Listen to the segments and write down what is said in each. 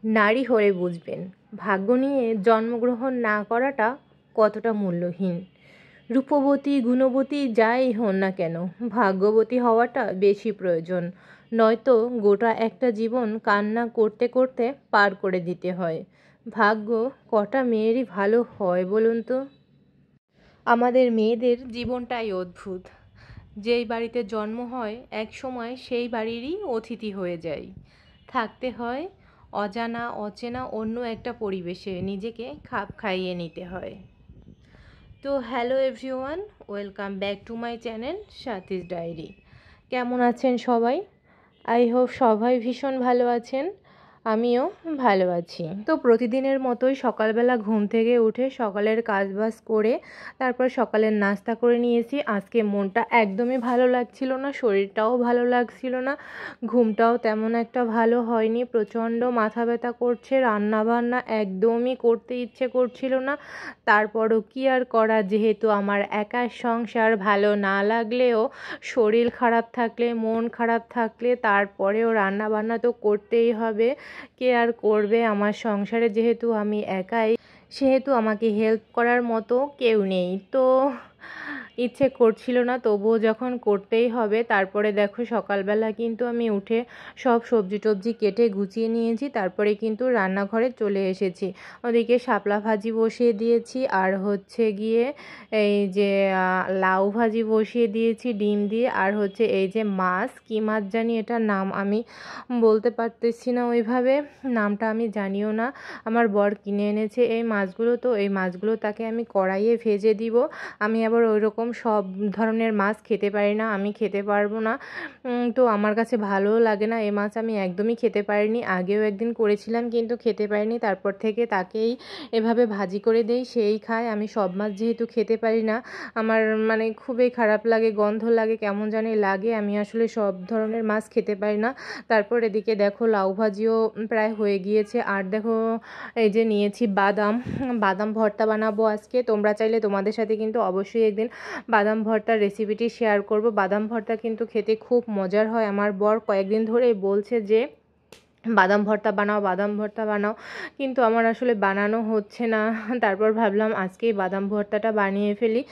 নারী হলে বুঝবেন ভাগ্য নিয়ে জন্মগ্রহণ না করাটা কতটা মূল্যহীন। রূপবতী গুণবতী যাই হন না কেন, ভাগ্যবতী হওয়াটা বেশি প্রয়োজন। নয়তো গোটা একটা জীবন কান্না করতে করতে পার করে দিতে হয়। ভাগ্য কটা মেয়েরই ভালো হয় বলুন তো? আমাদের মেয়েদের জীবনটাই অদ্ভুত। যেই বাড়িতে জন্ম হয় এক সময় সেই বাড়িরই অতিথি হয়ে যায়। থাকতে হয় অজানা অচেনা অন্য একটা পরিবেশে, নিজেকে খাপ খাইয়ে নিতে হয়। তো hello everyone, welcome back to my channel Sathi's diary. কেমন আছেন সবাই? আই হোপ সবাই ভীষণ ভালো আছেন, আমিও ভালো আছি। তো প্রতিদিনের মতোই সকালবেলা ঘুম থেকে উঠে সকালের কাজবাজ করে তারপর সকালের নাস্তা করে নিয়েছি। আজকে মনটা একদমই ভালো লাগছিল না, শরীরটাও ভালো লাগছিল না, ঘুমটাও তেমন একটা ভালো হয়নি, প্রচণ্ড মাথা ব্যথা করছে, রান্নাবান্না একদমই করতে ইচ্ছে করছিল না। তারপরও কি আর করা, যেহেতু আমার একার সংসার, ভালো না লাগলেও শরীর খারাপ থাকলে মন খারাপ থাকলে তারপরেও রান্নাবান্না তো করতেই হবে। কে আর করবে আমার সংসারে, যেহেতু আমি একাই, সেহেতু আমাকে হেল্প করার মতো কেউ নেই। তো ইচ্ছে করছিল না, তবুও যখন করতেই হবে। তারপরে দেখো সকালবেলা কিন্তু আমি উঠে সব সবজি টবজি কেটে গুছিয়ে নিয়েছি, তারপরে কিন্তু রান্নাঘরে চলে এসেছি। ওদিকে শাপলা ভাজি বসিয়ে দিয়েছি, আর হচ্ছে গিয়ে এই যে লাউ ভাজি বসিয়ে দিয়েছি ডিম দিয়ে, আর হচ্ছে এই যে মাছ, কী মাছ জানি এটার নাম আমি বলতে পারতেছি না, ওইভাবে নামটা আমি জানিও না। আমার বর কিনে এনেছে এই মাছগুলো, তো এই মাছগুলো তাকে আমি কড়াইয়ে ভেজে দিব। আমি আবার ওই রকম সব ধরনের মাছ খেতে পারি না, আমি খেতে পারবো না। তো আমার কাছে ভালোও লাগে না এই মাছ, আমি একদমই খেতে পারিনি। আগেও একদিন করেছিলাম কিন্তু খেতে পারিনি, তারপর থেকে তাকেই এভাবে ভাজি করে দেই, সেই খায়। আমি সব মাছ যেহেতু খেতে পারি না, আমার মানে খুবই খারাপ লাগে, গন্ধ লাগে, কেমন জানি লাগে, আমি আসলে সব ধরনের মাছ খেতে পারি না। তারপর এদিকে দেখো লাউ ভাজিও প্রায় হয়ে গিয়েছে, আর দেখো এই যে নিয়েছি বাদাম ভর্তা বানাবো আজকে। তোমরা চাইলে তোমাদের সাথে কিন্তু অবশ্যই একদিন বাদাম ভর্তার রেসিপিটি শেয়ার করব। বাদাম ভর্তা কিন্তু খেতে খুব মজার হয়। আমার বর কয়েকদিন ধরেই বলছে যে বাদাম ভর্তা বানাও, বাদাম ভর্তা বানাও, কিন্তু আমার আসলে বানানো হচ্ছে না। তারপর ভাবলাম আজকেই বাদাম ভর্তাটা বানিয়ে ফেলি।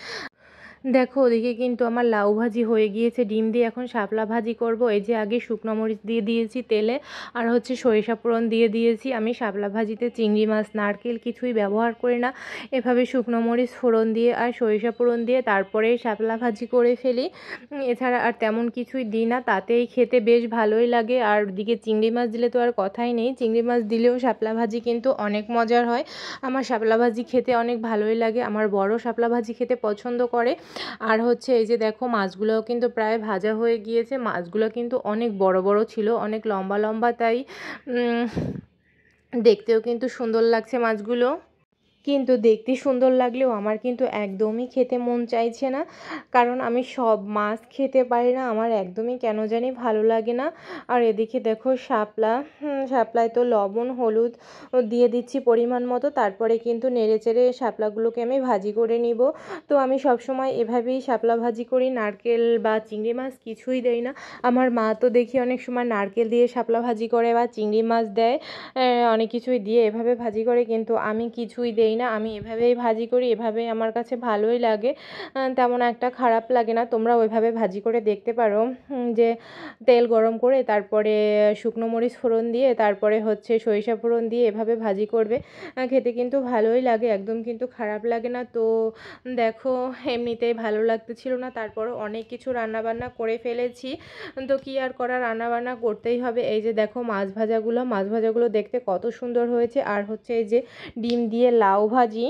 দেখো ওদিকে কিন্তু আমার লাউ ভাজি হয়ে গিয়েছে ডিম দিয়ে, এখন শাপলা ভাজি করব। এই যে আগে শুকনো মরিচ দিয়ে দিয়েছি তেলে, আর হচ্ছে সরিষা ফোড়ন দিয়ে দিয়েছি। আমি শাপলা ভাজিতে চিংড়ি মাছ নারকেল কিছুই ব্যবহার করি না, এভাবে শুকনো মরিচ ফোড়ন দিয়ে আর সরিষা ফোড়ন দিয়ে তারপরে শাপলা ভাজি করে ফেলি। এছাড়া আর তেমন কিছুই দিই না, তাতেই খেতে বেশ ভালোই লাগে। আর ওদিকে চিংড়ি মাছ দিলে তো আর কথাই নেই, চিংড়ি মাছ দিলেও শাপলা ভাজি কিন্তু অনেক মজার হয়। আমার শাপলা ভাজি খেতে অনেক ভালোই লাগে, আমার বড় শাপলা ভাজি খেতে পছন্দ করে। আর হচ্ছে এই যে দেখো মাছগুলোও কিন্তু প্রায় ভাজা হয়ে গিয়েছে। মাছগুলো কিন্তু অনেক বড় বড় ছিল, অনেক লম্বা লম্বা, তাই দেখতেও কিন্তু সুন্দর লাগছে মাছগুলো। কিন্তু দেখতে সুন্দর লাগলেও আমার কিন্তু একদমই খেতে মন চাইছে না, কারণ আমি সব মাছ খেতে পারি না, আমার একদমই কেন জানি ভালো লাগে না। আর এদিকে দেখো শাপলায় তো লবণ হলুদ দিয়ে দিচ্ছি পরিমাণ মতো, তারপরে কিন্তু নেড়েচেড়ে শাপলাগুলোকে আমি ভাজি করে নিব। তো আমি সব সময় এভাবেই শাপলা ভাজি করি, নারকেল বা চিংড়ি মাছ কিছুই দেই না। আমার মা তো দেখি অনেক সময় নারকেল দিয়ে শাপলা ভাজি করে বা চিংড়ি মাছ দেয়, অনেক কিছুই দিয়ে এভাবে ভাজি করে, কিন্তু আমি কিছুই দেই না, আমি এভাবেই ভাজি করি। এভাবেই আমার কাছে ভালোই লাগে, তেমন একটা খারাপ লাগে না। তোমরা ওইভাবে ভাজি করে দেখতে পারো, যে তেল গরম করে তারপরে শুকনো মরিচ ফোড়ন দিয়ে তারপরে হচ্ছে সরিষা ফোড়ন দিয়ে এভাবে ভাজি করবে, খেতে কিন্তু ভালোই লাগে, একদম কিন্তু খারাপ লাগে না। তো দেখো এমনিতেই ভালো লাগতেছিল না, তারপরও অনেক কিছু রান্নাবান্না করে ফেলেছি, তো কি আর করা, রান্নাবান্না করতেই হবে। এই যে দেখো মাছ ভাজাগুলো দেখতে কত সুন্দর হয়েছে। আর হচ্ছে এই যে ডিম দিয়ে লাউ ভাজি,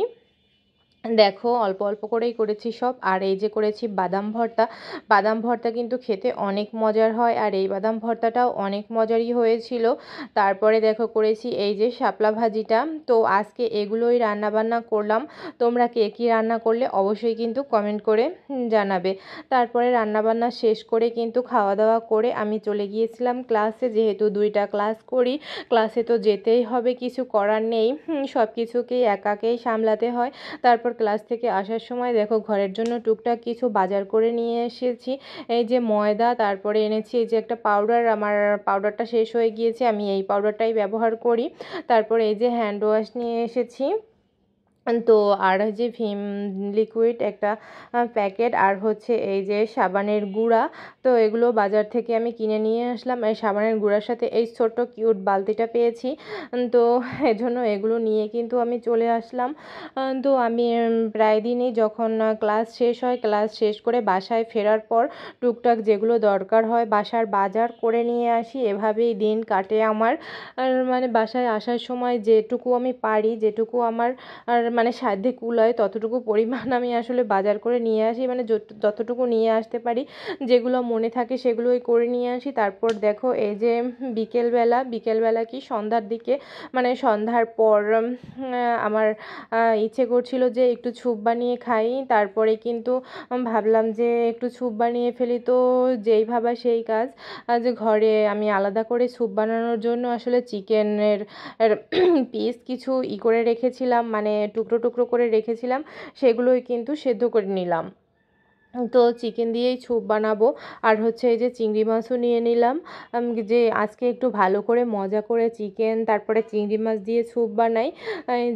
দেখো অল্প অল্প করেই করেছি সব। আর এই যে করেছি বাদাম ভর্তা কিন্তু খেতে অনেক মজার হয়, আর এই বাদাম ভর্তাটাও অনেক মজারই হয়েছিল। তারপরে দেখো করেছি এই যে শাপলা ভাজিটা। তো আজকে এগুলোই রান্না বান্না করলাম। তোমরা কে কী রান্না করলে অবশ্যই কিন্তু কমেন্ট করে জানাবে। তারপরে রান্নাবান্না শেষ করে কিন্তু খাওয়া দাওয়া করে আমি চলে গিয়েছিলাম ক্লাসে, যেহেতু 2টা ক্লাস করি, ক্লাসে তো যেতেই হবে, কিছু করার নেই, সব কিছুকেই একাকেই সামলাতে হয়। তারপর ক্লাস থেকে আসার সময় দেখো ঘরের জন্য টুকটাক কিছু বাজার করে নিয়ে এসেছি। এই যে ময়দা, তারপরে এনেছি এই যে একটা পাউডার, আমার পাউডারটা শেষ হয়ে গিয়েছে, আমি এই পাউডারটাই ব্যবহার করি। তারপরে এই যে হ্যান্ড ওয়াশ নিয়ে এসেছি। তো আর যে ভিম লিকুইড একটা প্যাকেট, আর হচ্ছে এই যে সাবানের গুঁড়া। তো এগুলো বাজার থেকে আমি কিনে নিয়ে আসলাম। এই সাবানের গুঁড়ার সাথে এই ছোট্ট কিউট বালতিটা পেয়েছি, তো এজন্য এগুলো নিয়ে কিন্তু আমি চলে আসলাম। তো আমি প্রায় দিনই যখন ক্লাস শেষ হয়, ক্লাস শেষ করে বাসায় ফেরার পর টুকটাক যেগুলো দরকার হয় বাসার বাজার করে নিয়ে আসি। এভাবেই দিন কাটে আমার। আর মানে বাসায় আসার সময় যেটুকু আমি পারি, যেটুকু আমার আর মানে সাধ্যে কুলায় ততটুকু পরিমাণ আমি আসলে বাজার করে নিয়ে আসি, মানে যতটুকু নিয়ে আসতে পারি, যেগুলো মনে থাকে সেগুলোই করে নিয়ে আসি। তারপর দেখো এই যে বিকেলবেলা কি সন্ধ্যার দিকে, মানে সন্ধ্যার পর আমার ইচ্ছে করছিল যে একটু স্যুপ বানিয়ে খাই। তারপরে কিন্তু ভাবলাম যে একটু স্যুপ বানিয়ে ফেলি, তো যেই ভাবা সেই কাজ। যে ঘরে আমি আলাদা করে স্যুপ বানানোর জন্য আসলে চিকেনের পিস কিছু করে রেখেছিলাম, মানে টুকরো টুকরো করে রেখেছিলাম, সেগুলোই কিন্তু সেদ্ধ করে নিলাম। তো চিকেন দিয়েই স্যুপ বানাবো। আর হচ্ছে এই যে চিংড়ি মাছও নিয়ে নিলাম, যে আজকে একটু ভালো করে মজা করে চিকেন তারপরে চিংড়ি মাছ দিয়ে স্যুপ বানাই।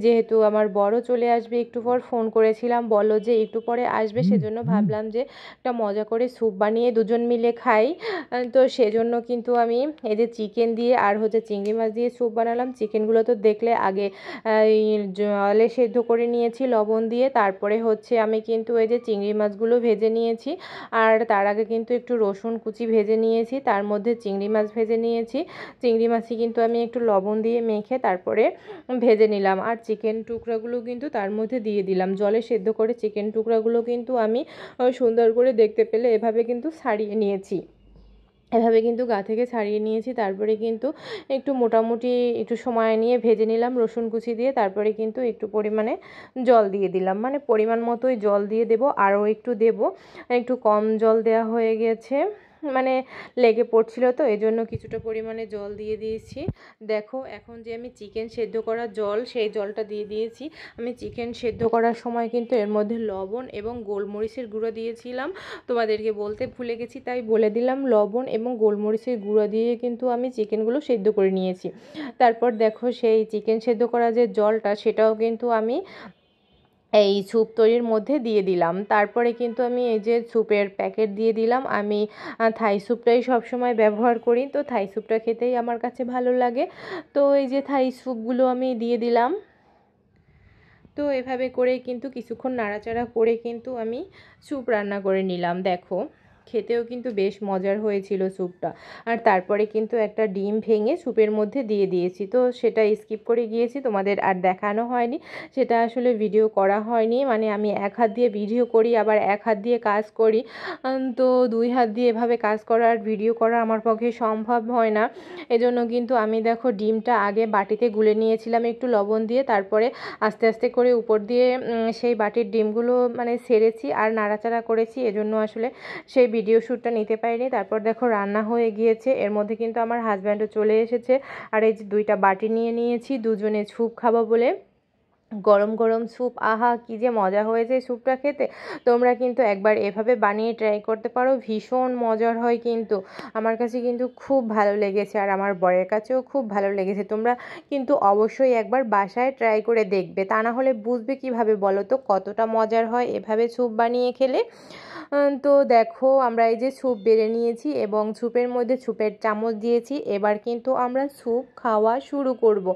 যেহেতু আমার বড় চলে আসবে একটু পর, ফোন করেছিলাম, বললো যে একটু পরে আসবে, সেজন্য ভাবলাম যে একটা মজা করে স্যুপ বানিয়ে দুজন মিলে খাই। তো সেজন্য কিন্তু আমি এই যে চিকেন দিয়ে আর হচ্ছে চিংড়ি মাছ দিয়ে স্যুপ বানালাম। চিকেনগুলো তো দেখলে আগে এই জলে সেদ্ধ করে নিয়েছি লবণ দিয়ে, তারপরে হচ্ছে আমি কিন্তু এই যে চিংড়ি মাছগুলো ভেজে নিয়েছি। আর তার আগে কিন্তু একটু রসুন কুচি ভেজে নিয়েছি, তার মধ্যে চিংড়ি মাছ ভেজে নিয়েছি। চিংড়ি মাছই কিন্তু আমি একটু লবণ দিয়ে মেখে তারপরে ভেজে নিলাম। আর চিকেন টুকরাগুলো কিন্তু তার মধ্যে দিয়ে দিলাম। জলে সেদ্ধ করে চিকেন টুকরাগুলো কিন্তু আমি সুন্দর করে দেখতে পেলে এভাবে কিন্তু ছাড়িয়ে নিয়েছি, এভাবে কিন্তু গা থেকে ছাড়িয়ে নিয়েছি। তারপরে কিন্তু একটু মোটামুটি একটু সময় নিয়ে ভেজে নিলাম রসুন কুচি দিয়ে। তারপরে কিন্তু একটু পরিমাণে জল দিয়ে দিলাম, মানে পরিমাণ মতোই জল দিয়ে দেব, আরও একটু দেব, একটু কম জল দেওয়া হয়ে গেছে, মানে লেগে পড়ছিল, তো এজন্য কিছুটা পরিমাণে জল দিয়ে দিয়েছি। দেখো এখন যে আমি চিকেন সেদ্ধ করা জল, সেই জলটা দিয়ে দিয়েছি। আমি চিকেন সেদ্ধ করার সময় কিন্তু এর মধ্যে লবণ এবং গোলমরিচের গুঁড়ো দিয়েছিলাম, তোমাদেরকে বলতে ভুলে গেছি তাই বলে দিলাম। লবণ এবং গোলমরিচের গুঁড়ো দিয়ে কিন্তু আমি চিকেনগুলো সেদ্ধ করে নিয়েছি। তারপর দেখো সেই চিকেন সেদ্ধ করা যে জলটা, সেটাও কিন্তু আমি এই স্যুপ তৈরির মধ্যে দিয়ে দিলাম। তারপরে কিন্তু আমি এই যে স্যুপের প্যাকেট দিয়ে দিলাম। আমি থাই স্যুপটাই সবসময় ব্যবহার করি, তো থাই স্যুপটা খেতেই আমার কাছে ভালো লাগে। তো এই যে থাই স্যুপগুলো আমি দিয়ে দিলাম। তো এভাবে করেই কিন্তু কিছুক্ষণ নাড়াচাড়া করে কিন্তু আমি স্যুপ রান্না করে নিলাম। দেখো খেতেও কিন্তু বেশ মজার হয়েছিল স্যুপটা। আর তারপরে কিন্তু একটা ডিম ভেঙে স্যুপের মধ্যে দিয়ে দিয়েছি, তো সেটা স্কিপ করে গিয়েছি, তোমাদের আর দেখানো হয়নি, সেটা আসলে ভিডিও করা হয়নি। মানে আমি এক হাত দিয়ে ভিডিও করি, আবার এক হাত দিয়ে কাজ করি, তো দুই হাত দিয়ে এভাবে কাজ করা আর ভিডিও করা আমার পক্ষে সম্ভব হয় না। এজন্য কিন্তু আমি দেখো ডিমটা আগে বাটিতে গুলে নিয়েছিলাম একটু লবণ দিয়ে, তারপরে আস্তে আস্তে করে উপর দিয়ে সেই বাটির ডিমগুলো মানে ছেড়েছি আর নাড়াচাড়া করেছি, এজন্য আসলে সেই ভিডিও শ্যুটটা নিতে পারিনি। তারপর দেখো রান্না হয়ে গিয়েছে, এর মধ্যে কিন্তু আমার হাজব্যান্ডও চলে এসেছে। আর এই যে দুইটা বাটি নিয়ে নিয়েছি দুজনে স্যুপ খাবো বলে। গরম গরম স্যুপ, আহা কি যে মজা হয়েছে স্যুপটা খেতে। তোমরা কিন্তু একবার এভাবে বানিয়ে ট্রাই করতে পারো, ভীষণ মজার হয় কিন্তু। আমার কাছে কিন্তু খুব ভালো লেগেছে, আর আমার বরের কাছেও খুব ভালো লেগেছে। তোমরা কিন্তু অবশ্যই একবার বাসায় ট্রাই করে দেখবে, তা না হলে বুঝবে কিভাবে বলো তো কতটা মজার হয় এভাবে স্যুপ বানিয়ে খেলে। তো দেখো আমরা এই যে স্যুপ বেড়ে নিয়েছি এবং স্যুপের মধ্যে স্যুপের চামচ দিয়েছি। এবার কিন্তু আমরা স্যুপ খাওয়া শুরু করব।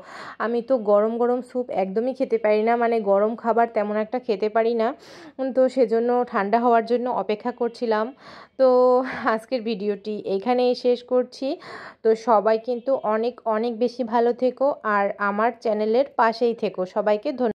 আমি তো গরম গরম স্যুপ একদমই খেতে পারি না, মানে গরম খাবার তেমন একটা খেতে পারি না, তো সেজন্য ঠান্ডা হওয়ার জন্য অপেক্ষা করছিলাম। তো আজকের ভিডিওটি এখানেই শেষ করছি। তো সবাই কিন্তু অনেক অনেক বেশি ভালো থেকো, আর আমার চ্যানেলের পাশেই থেকো। সবাইকে ধন্যবাদ।